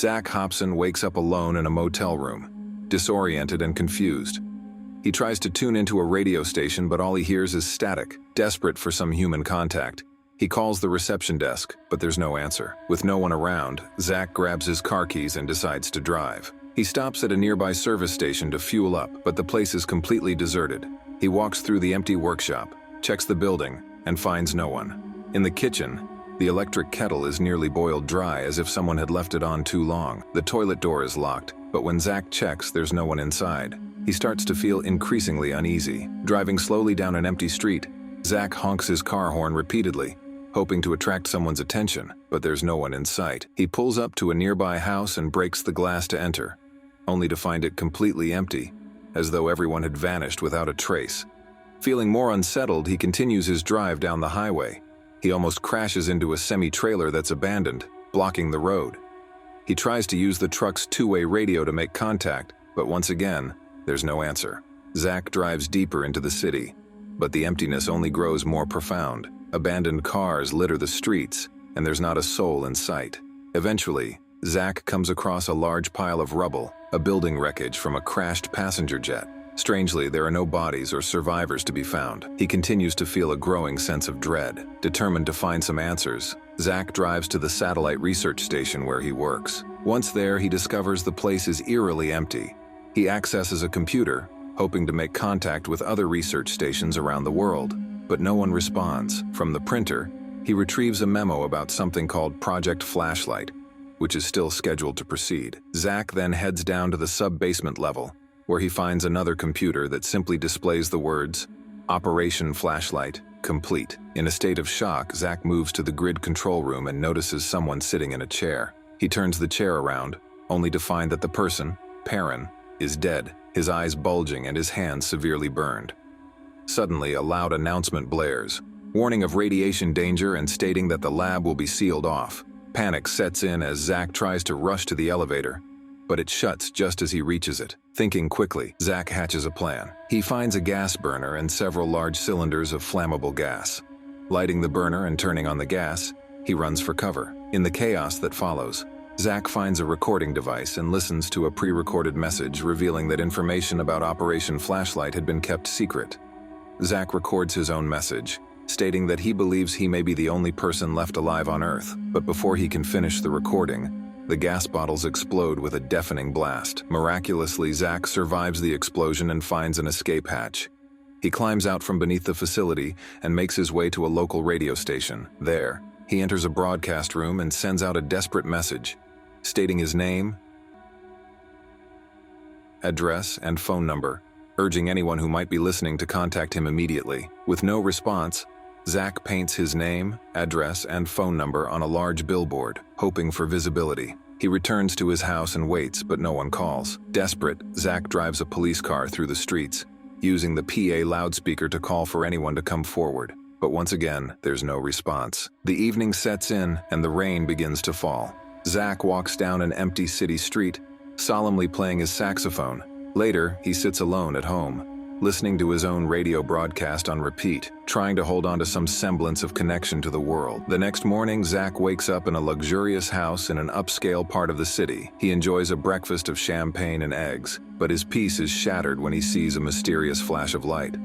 Zach Hobson wakes up alone in a motel room, disoriented and confused. He tries to tune into a radio station, but all he hears is static. Desperate for some human contact, he calls the reception desk, but there's no answer. With no one around, Zach grabs his car keys and decides to drive. He stops at a nearby service station to fuel up, but the place is completely deserted. He walks through the empty workshop, checks the building, and finds no one. In the kitchen, the electric kettle is nearly boiled dry, as if someone had left it on too long. The toilet door is locked, but when Zach checks, there's no one inside. He starts to feel increasingly uneasy. Driving slowly down an empty street, Zach honks his car horn repeatedly, hoping to attract someone's attention, but there's no one in sight. He pulls up to a nearby house and breaks the glass to enter, only to find it completely empty, as though everyone had vanished without a trace. Feeling more unsettled, he continues his drive down the highway. He almost crashes into a semi-trailer that's abandoned, blocking the road. He tries to use the truck's two-way radio to make contact, but once again, there's no answer. Zach drives deeper into the city, but the emptiness only grows more profound. Abandoned cars litter the streets, and there's not a soul in sight. Eventually, Zach comes across a large pile of rubble, a building wreckage from a crashed passenger jet. Strangely, there are no bodies or survivors to be found. He continues to feel a growing sense of dread. Determined to find some answers, Zach drives to the satellite research station where he works. Once there, he discovers the place is eerily empty. He accesses a computer, hoping to make contact with other research stations around the world, but no one responds. From the printer, he retrieves a memo about something called Project Flashlight, which is still scheduled to proceed. Zach then heads down to the sub-basement level, where he finds another computer that simply displays the words, Operation Flashlight, complete. In a state of shock, Zach moves to the grid control room and notices someone sitting in a chair. He turns the chair around, only to find that the person, Perrin, is dead, his eyes bulging and his hands severely burned. Suddenly, a loud announcement blares, warning of radiation danger and stating that the lab will be sealed off. Panic sets in as Zach tries to rush to the elevator, but it shuts just as he reaches it. Thinking quickly, Zach hatches a plan. He finds a gas burner and several large cylinders of flammable gas. Lighting the burner and turning on the gas, he runs for cover. In the chaos that follows, Zach finds a recording device and listens to a pre-recorded message revealing that information about Operation Flashlight had been kept secret. Zach records his own message, stating that he believes he may be the only person left alive on Earth. But before he can finish the recording, the gas bottles explode with a deafening blast. Miraculously, Zach survives the explosion and finds an escape hatch. He climbs out from beneath the facility and makes his way to a local radio station. There, he enters a broadcast room and sends out a desperate message, stating his name, address, and phone number, urging anyone who might be listening to contact him immediately. With no response, Zach paints his name, address, and phone number on a large billboard, hoping for visibility. He returns to his house and waits, but no one calls. Desperate, Zach drives a police car through the streets, using the PA loudspeaker to call for anyone to come forward. But once again, there's no response. The evening sets in, and the rain begins to fall. Zach walks down an empty city street, solemnly playing his saxophone. Later, he sits alone at home, listening to his own radio broadcast on repeat, trying to hold on to some semblance of connection to the world. The next morning, Zach wakes up in a luxurious house in an upscale part of the city. He enjoys a breakfast of champagne and eggs, but his peace is shattered when he sees a mysterious flash of light.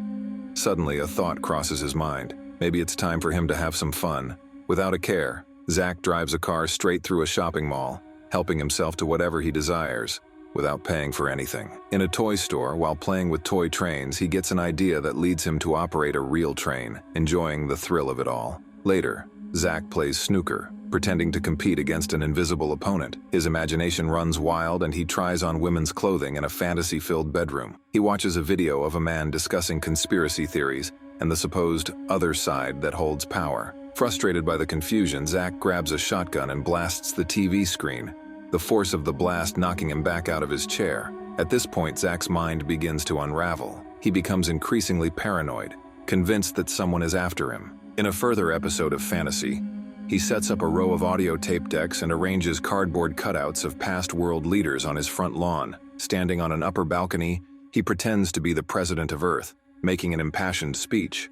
Suddenly, a thought crosses his mind. Maybe it's time for him to have some fun. Without a care, Zach drives a car straight through a shopping mall, helping himself to whatever he desires, without paying for anything. In a toy store, while playing with toy trains, he gets an idea that leads him to operate a real train, enjoying the thrill of it all. Later, Zach plays snooker, pretending to compete against an invisible opponent. His imagination runs wild and he tries on women's clothing in a fantasy-filled bedroom. He watches a video of a man discussing conspiracy theories and the supposed other side that holds power. Frustrated by the confusion, Zach grabs a shotgun and blasts the TV screen, the force of the blast knocking him back out of his chair. At this point, Zach's mind begins to unravel. He becomes increasingly paranoid, convinced that someone is after him. In a further episode of fantasy, he sets up a row of audio tape decks and arranges cardboard cutouts of past world leaders on his front lawn. Standing on an upper balcony, he pretends to be the president of Earth, making an impassioned speech.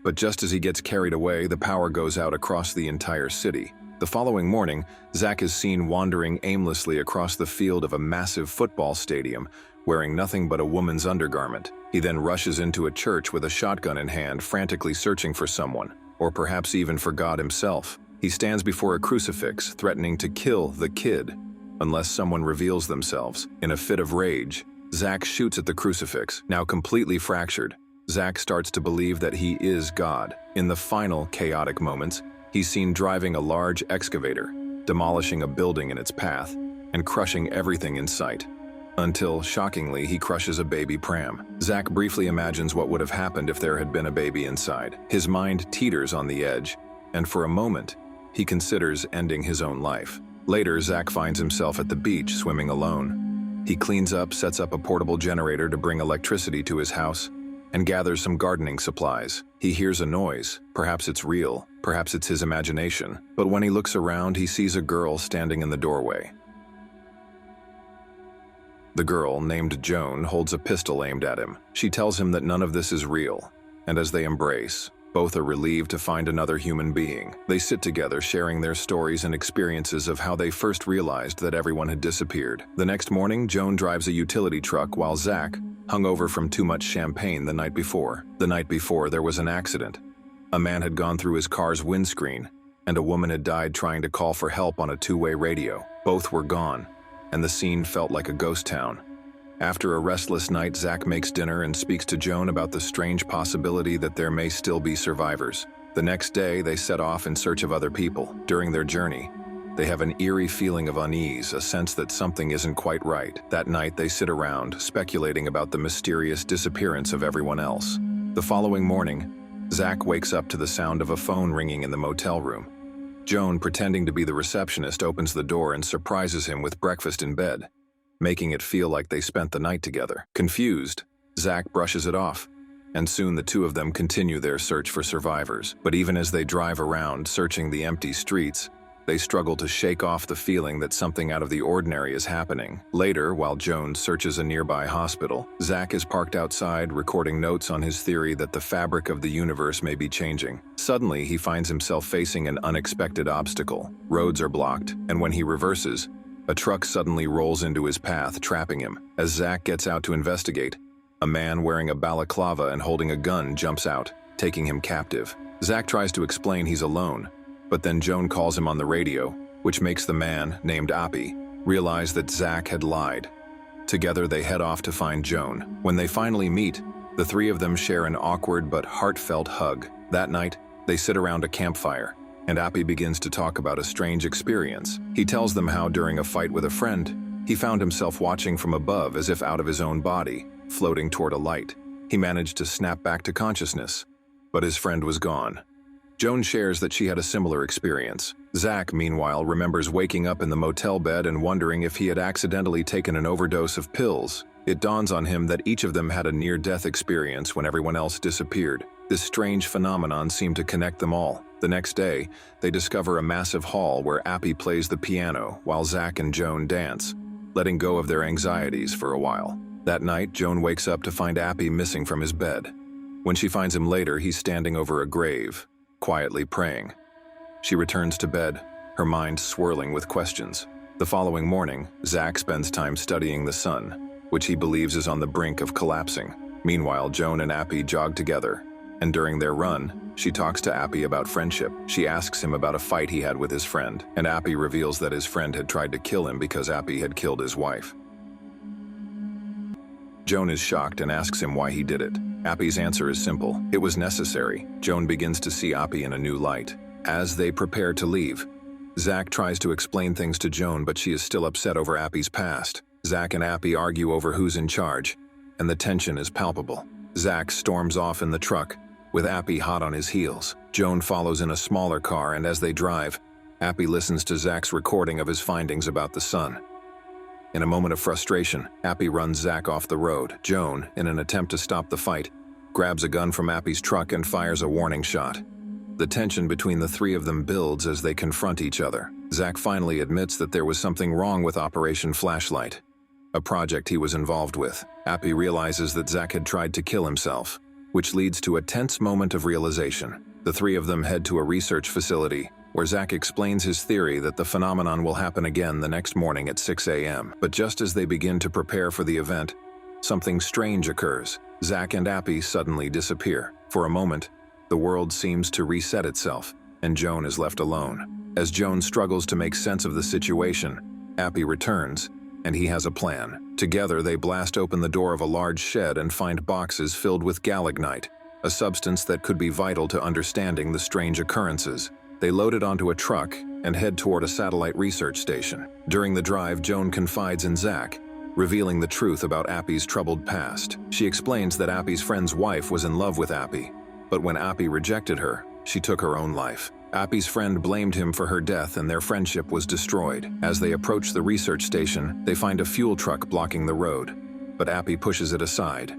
But just as he gets carried away, the power goes out across the entire city. The following morning, Zach is seen wandering aimlessly across the field of a massive football stadium, wearing nothing but a woman's undergarment. He then rushes into a church with a shotgun in hand, frantically searching for someone, or perhaps even for God himself. He stands before a crucifix, threatening to kill the kid unless someone reveals themselves. In a fit of rage, Zach shoots at the crucifix. Now completely fractured, Zach starts to believe that he is God. In the final chaotic moments, he's seen driving a large excavator, demolishing a building in its path, and crushing everything in sight. Until, shockingly, he crushes a baby pram. Zach briefly imagines what would have happened if there had been a baby inside. His mind teeters on the edge, and for a moment, he considers ending his own life. Later, Zach finds himself at the beach, swimming alone. He cleans up, sets up a portable generator to bring electricity to his house, and gathers some gardening supplies. He hears a noise. Perhaps it's real, perhaps it's his imagination. But when he looks around, he sees a girl standing in the doorway. The girl, named Joan, holds a pistol aimed at him. She tells him that none of this is real, and as they embrace, both are relieved to find another human being. They sit together, sharing their stories and experiences of how they first realized that everyone had disappeared. The next morning, Joan drives a utility truck while Zach, hungover from too much champagne the night before. The night before, there was an accident. A man had gone through his car's windscreen, and a woman had died trying to call for help on a two-way radio. Both were gone, and the scene felt like a ghost town. After a restless night, Zach makes dinner and speaks to Joan about the strange possibility that there may still be survivors. The next day, they set off in search of other people. During their journey, they have an eerie feeling of unease, a sense that something isn't quite right. That night, they sit around, speculating about the mysterious disappearance of everyone else. The following morning, Zach wakes up to the sound of a phone ringing in the motel room. Joan, pretending to be the receptionist, opens the door and surprises him with breakfast in bed, making it feel like they spent the night together. Confused, Zach brushes it off, and soon the two of them continue their search for survivors. But even as they drive around, searching the empty streets, they struggle to shake off the feeling that something out of the ordinary is happening. Later, while Joan searches a nearby hospital, Zach is parked outside, recording notes on his theory that the fabric of the universe may be changing. Suddenly, he finds himself facing an unexpected obstacle. Roads are blocked, and when he reverses, a truck suddenly rolls into his path, trapping him. As Zach gets out to investigate, a man wearing a balaclava and holding a gun jumps out, taking him captive. Zach tries to explain he's alone, but then Joan calls him on the radio, which makes the man, named Appy, realize that Zach had lied. Together they head off to find Joan. When they finally meet, the three of them share an awkward but heartfelt hug. That night, they sit around a campfire, and Appy begins to talk about a strange experience. He tells them how during a fight with a friend, he found himself watching from above as if out of his own body, floating toward a light. He managed to snap back to consciousness, but his friend was gone. Joan shares that she had a similar experience. Zach, meanwhile, remembers waking up in the motel bed and wondering if he had accidentally taken an overdose of pills. It dawns on him that each of them had a near-death experience when everyone else disappeared. This strange phenomenon seemed to connect them all. The next day, they discover a massive hall where Appy plays the piano while Zach and Joan dance, letting go of their anxieties for a while. That night, Joan wakes up to find Appy missing from his bed. When she finds him later, he's standing over a grave, quietly praying. She returns to bed, her mind swirling with questions. The following morning, Zach spends time studying the sun, which he believes is on the brink of collapsing. Meanwhile, Joan and Appy jog together, and during their run, she talks to Appy about friendship. She asks him about a fight he had with his friend, and Appy reveals that his friend had tried to kill him because Appy had killed his wife. Joan is shocked and asks him why he did it. Appy's answer is simple: it was necessary. Joan begins to see Appy in a new light. As they prepare to leave, Zach tries to explain things to Joan, but she is still upset over Appy's past. Zach and Appy argue over who's in charge, and the tension is palpable. Zach storms off in the truck, with Appy hot on his heels. Joan follows in a smaller car, and as they drive, Appy listens to Zach's recording of his findings about the sun. In a moment of frustration, Appy runs Zach off the road. Joan, in an attempt to stop the fight, grabs a gun from Appy's truck and fires a warning shot. The tension between the three of them builds as they confront each other. Zach finally admits that there was something wrong with Operation Flashlight, a project he was involved with. Appy realizes that Zach had tried to kill himself, which leads to a tense moment of realization. The three of them head to a research facility, where Zach explains his theory that the phenomenon will happen again the next morning at 6 a.m. But just as they begin to prepare for the event, something strange occurs. Zach and Appy suddenly disappear. For a moment, the world seems to reset itself, and Joan is left alone. As Joan struggles to make sense of the situation, Appy returns, and he has a plan. Together, they blast open the door of a large shed and find boxes filled with galagnite, a substance that could be vital to understanding the strange occurrences. They load it onto a truck and head toward a satellite research station. During the drive, Joan confides in Zach, revealing the truth about Appy's troubled past. She explains that Appy's friend's wife was in love with Appy, but when Appy rejected her, she took her own life. Appy's friend blamed him for her death and their friendship was destroyed. As they approach the research station, they find a fuel truck blocking the road, but Appy pushes it aside,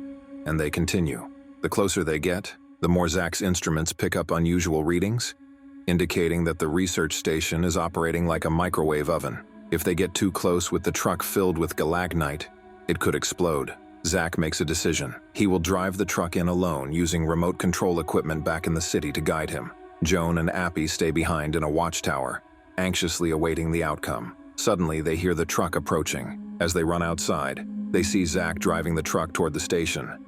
and they continue. The closer they get, the more Zach's instruments pick up unusual readings, indicating that the research station is operating like a microwave oven. If they get too close with the truck filled with galagnite, it could explode. Zach makes a decision. He will drive the truck in alone, using remote control equipment back in the city to guide him. Joan and Appy stay behind in a watchtower, anxiously awaiting the outcome. Suddenly, they hear the truck approaching. As they run outside, they see Zach driving the truck toward the station.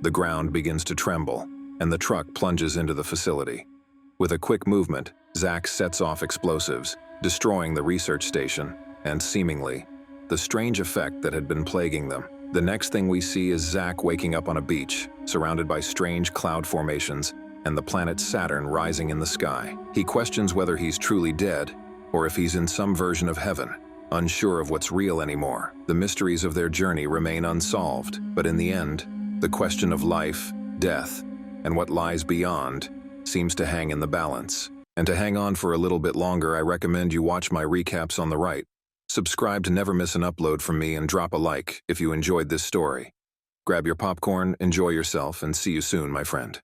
The ground begins to tremble, and the truck plunges into the facility. With a quick movement, Zach sets off explosives, destroying the research station, and seemingly, the strange effect that had been plaguing them. The next thing we see is Zach waking up on a beach, surrounded by strange cloud formations, and the planet Saturn rising in the sky. He questions whether he's truly dead, or if he's in some version of heaven, unsure of what's real anymore. The mysteries of their journey remain unsolved, but in the end, the question of life, death, and what lies beyond seems to hang in the balance. And to hang on for a little bit longer, I recommend you watch my recaps on the right. Subscribe to never miss an upload from me and drop a like if you enjoyed this story. Grab your popcorn, enjoy yourself, and see you soon, my friend.